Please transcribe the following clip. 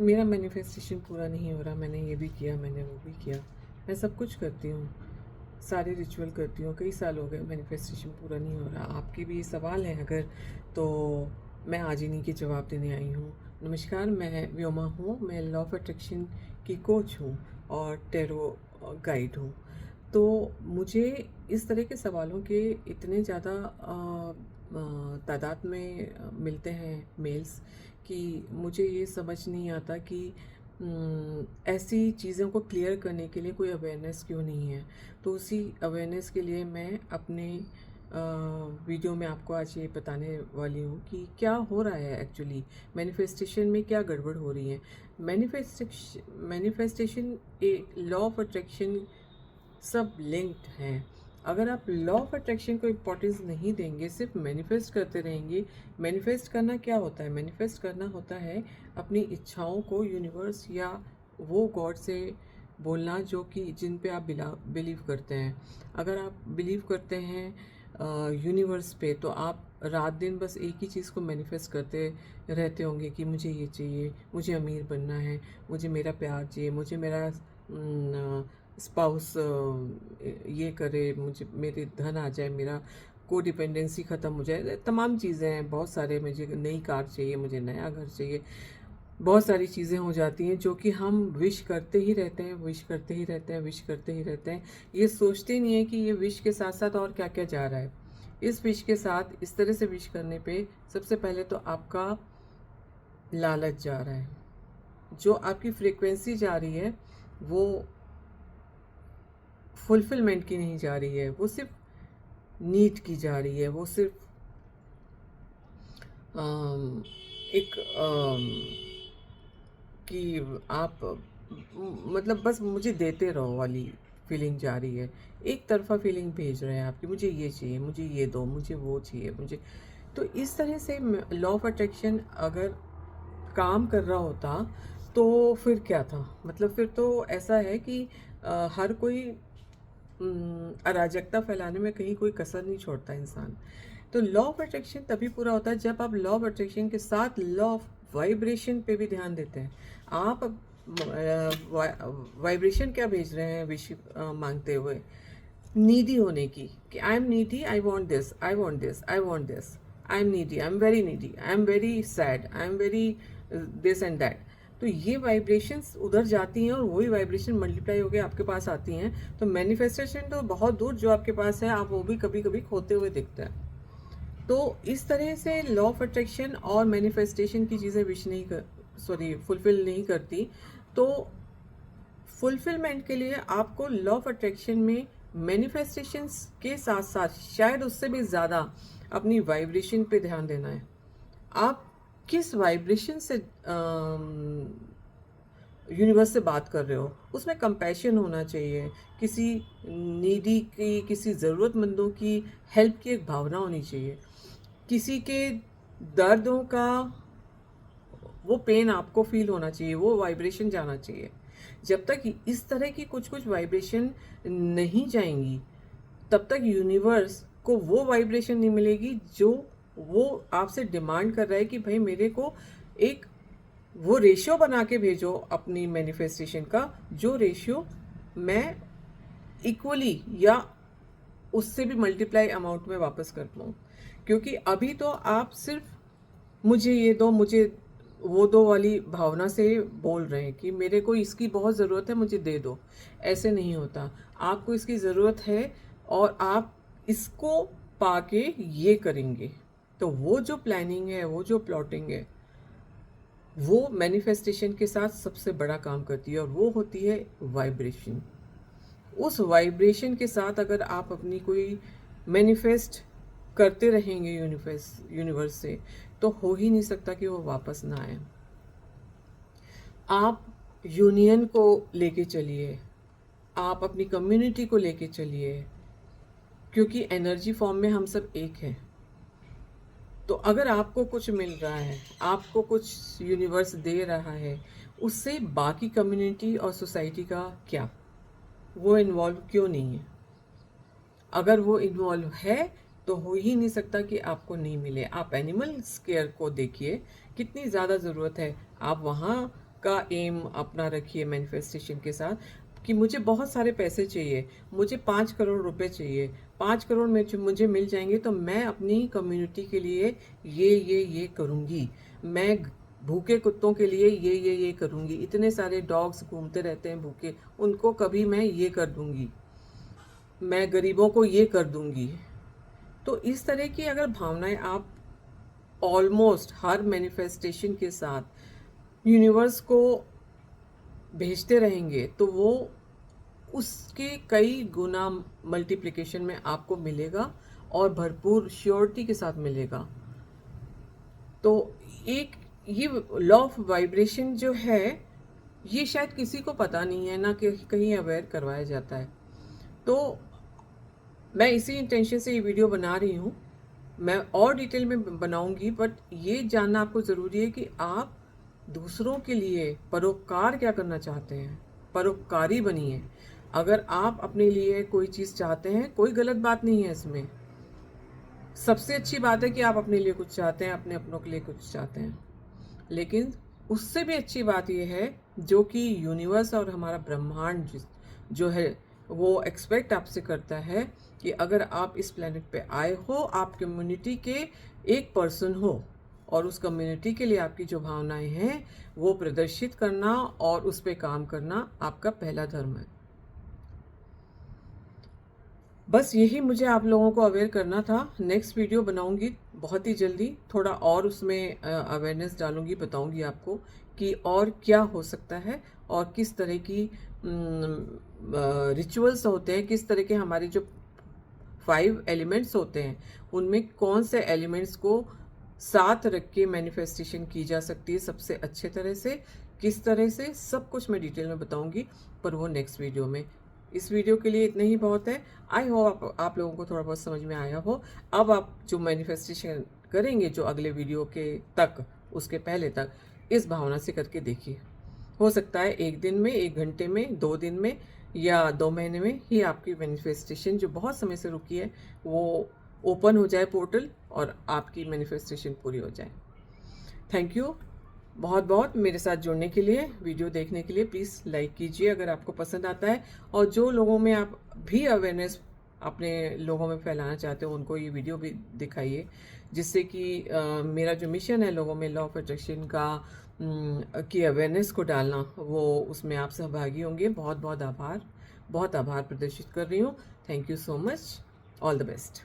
मेरा मैनिफेस्टेशन पूरा नहीं हो रहा, मैंने ये भी किया, मैंने वो भी किया। मैं सब कुछ करती हूँ, सारे रिचुअल करती हूँ, कई साल हो गए, मैनिफेस्टेशन पूरा नहीं हो रहा। आपके भी ये सवाल हैं अगर, तो मैं आज इन्हीं के जवाब देने आई हूँ। नमस्कार, मैं व्योमा हूँ, मैं लॉ ऑफ अट्रैक्शन की कोच हूँ और टैरो गाइड हूँ। तो मुझे इस तरह के सवालों के इतने ज़्यादा तादाद में मिलते हैं मेल्स कि मुझे ये समझ नहीं आता कि ऐसी चीज़ों को क्लियर करने के लिए कोई अवेयरनेस क्यों नहीं है। तो उसी अवेयरनेस के लिए मैं अपने वीडियो में आपको आज ये बताने वाली हूँ कि क्या हो रहा है एक्चुअली, मैनिफेस्टेशन में क्या गड़बड़ हो रही है। Manifestation a law of attraction सब लिंक्ड हैं। अगर आप लॉ ऑफ अट्रैक्शन को इम्पोर्टेंस नहीं देंगे, सिर्फ मैनिफेस्ट करते रहेंगे। मैनिफेस्ट करना क्या होता है? मैनिफेस्ट करना होता है अपनी इच्छाओं को यूनिवर्स या वो गॉड से बोलना जो कि जिन पे आप बिलीव करते हैं। अगर आप बिलीव करते हैं यूनिवर्स पे, तो आप रात दिन बस एक ही चीज़ को मैनिफेस्ट करते रहते होंगे कि मुझे ये चाहिए, मुझे अमीर बनना है, मुझे मेरा प्यार चाहिए, मुझे मेरा स्पाउस ये करे, मुझे मेरे धन आ जाए, मेरा को डिपेंडेंसी ख़त्म हो जाए। तमाम चीज़ें हैं, बहुत सारे, मुझे नई कार चाहिए, मुझे नया घर चाहिए, बहुत सारी चीज़ें हो जाती हैं जो कि हम विश करते ही रहते हैं, विश करते ही रहते हैं, विश करते ही रहते हैं। ये सोचते नहीं है कि ये विश के साथ साथ और क्या क्या जा रहा है। इस विश के साथ इस तरह से विश करने पे सबसे पहले तो आपका लालच जा रहा है, जो आपकी फ्रीक्वेंसी जा रही है वो फुलफिलमेंट की नहीं जा रही है, वो सिर्फ नीड की जा रही है, वो सिर्फ एक कि आप मतलब बस मुझे देते रहो वाली फीलिंग जा रही है। एक तरफा फीलिंग भेज रहे हैं आपकी, मुझे ये चाहिए, मुझे ये दो, मुझे वो चाहिए, मुझे। तो इस तरह से लॉ ऑफ अट्रैक्शन अगर काम कर रहा होता तो फिर क्या था? मतलब फिर तो ऐसा है कि हर कोई अराजकता फैलाने में कहीं कोई कसर नहीं छोड़ता इंसान। तो लॉ ऑफ अट्रैक्शन तभी पूरा होता है जब आप लॉ ऑफ अट्रैक्शन के साथ लॉ ऑफ वाइब्रेशन पे भी ध्यान देते हैं। आप वाइब्रेशन क्या भेज रहे हैं विश मांगते हुए? नीडी होने की, कि I am needy, I want this, I want this, I want this, I am needy, I am very needy, I am very sad, I am very this and that. तो ये vibrations उधर जाती हैं और वही वाइब्रेशन मल्टीप्लाई होकर आपके पास आती हैं। तो मैनिफेस्टेशन तो बहुत दूर जो आपके पास है, आप वो भी कभी कभी खोते हुए दिखते हैं। तो इस तरह से लॉ ऑफ अट्रैक्शन और मैनिफेस्टेशन की चीज़ें विश नहीं कर सॉरी फुलफिल नहीं करती। तो फुलफिलमेंट के लिए आपको लॉ ऑफ अट्रैक्शन में मैनिफेस्टेशंस के साथ साथ शायद उससे भी ज़्यादा अपनी वाइब्रेशन पे ध्यान देना है। आप किस वाइब्रेशन से यूनिवर्स से बात कर रहे हो, उसमें कंपैशन होना चाहिए। किसी नीडी की, किसी ज़रूरतमंदों की हेल्प की एक भावना होनी चाहिए। किसी के दर्दों का वो पेन आपको फील होना चाहिए, वो वाइब्रेशन जाना चाहिए। जब तक इस तरह की कुछ कुछ वाइब्रेशन नहीं जाएंगी, तब तक यूनिवर्स को वो वाइब्रेशन नहीं मिलेगी जो वो आपसे डिमांड कर रहा है कि भाई मेरे को एक वो रेशियो बना के भेजो अपनी मैनिफेस्टेशन का, जो रेशियो मैं इक्वली या उससे भी मल्टीप्लाई अमाउंट में वापस कर पाऊँ। क्योंकि अभी तो आप सिर्फ मुझे ये दो, मुझे वो दो वाली भावना से बोल रहे हैं कि मेरे को इसकी बहुत ज़रूरत है, मुझे दे दो। ऐसे नहीं होता। आपको इसकी ज़रूरत है और आप इसको पाके ये करेंगे। तो वो जो प्लानिंग है, वो जो प्लॉटिंग है, वो मैनिफेस्टेशन के साथ सबसे बड़ा काम करती है और वो होती है वाइब्रेशन। उस वाइब्रेशन के साथ अगर आप अपनी कोई मैनिफेस्ट करते रहेंगे यूनिवर्स से, तो हो ही नहीं सकता कि वो वापस ना आए। आप यूनियन को लेके चलिए, आप अपनी कम्युनिटी को लेके चलिए, क्योंकि एनर्जी फॉर्म में हम सब एक हैं। तो अगर आपको कुछ मिल रहा है, आपको कुछ यूनिवर्स दे रहा है, उससे बाकी कम्युनिटी और सोसाइटी का क्या? वो इन्वॉल्व क्यों नहीं है? अगर वो इन्वॉल्व है तो हो ही नहीं सकता कि आपको नहीं मिले। आप एनिमल केयर को देखिए, कितनी ज़्यादा ज़रूरत है। आप वहाँ का एम अपना रखिए मैनिफेस्टेशन के साथ कि मुझे बहुत सारे पैसे चाहिए, मुझे 5 करोड़ रुपए चाहिए, 5 करोड़ में जो मुझे मिल जाएंगे तो मैं अपनी कम्युनिटी के लिए ये करूँगी, मैं भूखे कुत्तों के लिए ये करूँगी, इतने सारे डॉग्स घूमते रहते हैं भूखे, उनको कभी मैं ये कर दूँगी, मैं गरीबों को ये कर दूँगी। तो इस तरह की अगर भावनाएं आप ऑलमोस्ट हर मैनिफेस्टेशन के साथ यूनिवर्स को भेजते रहेंगे तो वो उसके कई गुना मल्टीप्लिकेशन में आपको मिलेगा और भरपूर श्योरिटी के साथ मिलेगा। तो एक ये लॉ ऑफ वाइब्रेशन जो है ये शायद किसी को पता नहीं है, ना कि कहीं अवेयर करवाया जाता है। तो मैं इसी इंटेंशन से ये वीडियो बना रही हूँ। मैं और डिटेल में बनाऊंगी, बट ये जानना आपको ज़रूरी है कि आप दूसरों के लिए परोपकार क्या करना चाहते हैं, परोपकारी बनिए। अगर आप अपने लिए कोई चीज़ चाहते हैं, कोई गलत बात नहीं है इसमें। सबसे अच्छी बात है कि आप अपने लिए कुछ चाहते हैं, अपने अपनों के लिए कुछ चाहते हैं। लेकिन उससे भी अच्छी बात यह है जो कि यूनिवर्स और हमारा ब्रह्मांड जो है वो एक्सपेक्ट आपसे करता है कि अगर आप इस प्लेनेट पे आए हो, आप कम्युनिटी के एक पर्सन हो और उस कम्युनिटी के लिए आपकी जो भावनाएं हैं वो प्रदर्शित करना और उस पे काम करना आपका पहला धर्म है। बस यही मुझे आप लोगों को अवेयर करना था। नेक्स्ट वीडियो बनाऊंगी बहुत ही जल्दी, थोड़ा और उसमें अवेयरनेस डालूंगी, बताऊंगी आपको कि और क्या हो सकता है और किस तरह की रिचुअल्स होते हैं, किस तरह के हमारे जो 5 एलिमेंट्स होते हैं उनमें कौन से एलिमेंट्स को साथ रख के मैनिफेस्टेशन की जा सकती है सबसे अच्छे तरह से, किस तरह से, सब कुछ मैं डिटेल में बताऊंगी, पर वो नेक्स्ट वीडियो में। इस वीडियो के लिए इतना ही बहुत है। आई होप आप लोगों को थोड़ा बहुत समझ में आया हो। अब आप जो मैनिफेस्टेशन करेंगे जो अगले वीडियो के तक, उसके पहले तक, इस भावना से करके देखिए। हो सकता है 1 दिन में, 1 घंटे में, 2 दिन में या 2 महीने में ही आपकी मैनिफेस्टेशन जो बहुत समय से रुकी है वो ओपन हो जाए पोर्टल और आपकी मैनिफेस्टेशन पूरी हो जाए। थैंक यू बहुत बहुत मेरे साथ जुड़ने के लिए, वीडियो देखने के लिए। प्लीज़ लाइक कीजिए अगर आपको पसंद आता है, और जो लोगों में आप भी अवेयरनेस अपने लोगों में फैलाना चाहते हो उनको ये वीडियो भी दिखाइए, जिससे कि मेरा जो मिशन है लोगों में लॉ ऑफ अट्रैक्शन का की अवेयरनेस को डालना, वो उसमें आप सहभागी होंगे। बहुत बहुत आभार प्रदर्शित कर रही हूँ। Thank you so much. All the best.